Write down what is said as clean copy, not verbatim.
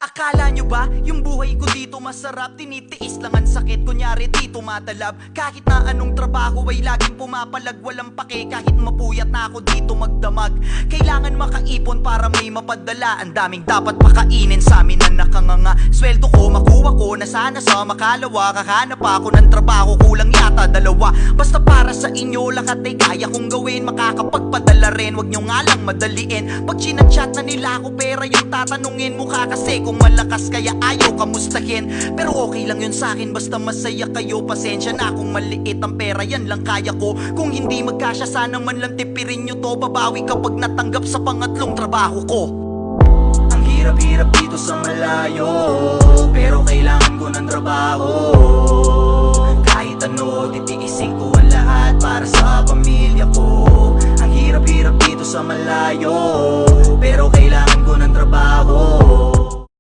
Akala nyo ba, yung buhay ko dito masarap? Tinitiis lang ang sakit, kunyari di tumatalab. Kahit na anong trabaho ay laging pumapalag. Walang pake kahit mapuyat na ako dito magdamag. Kailangan makaipon para may mapadala. Ang daming dapat makainin sa amin na nakanganga. Sweldo ko, makuha ko na sana sa makalawa. Kahanap ako ng trabaho, kulang yata dalawa. Basta para sa inyo lahat ay kaya kong gawin. Makakapagpadala rin, wag nyo nga lang madaliin. Pag chinachat na nila ako pera yung tatanungin. Mukha kasi kung malakas kaya ayaw kamustahin. Pero okay lang yun sa'kin basta masaya kayo. Pasensya na kung maliit ang pera, yan lang kaya ko. Kung hindi magkasya sana man lang tipirin nyo to. Babawi kapag natanggap sa pangatlong trabaho ko. Ang hirap-hirap dito sa malayo, pero kailangan ko ng trabaho. Kahit ano, titiisin ko ang lahat para sa pamilya ko. Ang hirap-hirap dito sa malayo,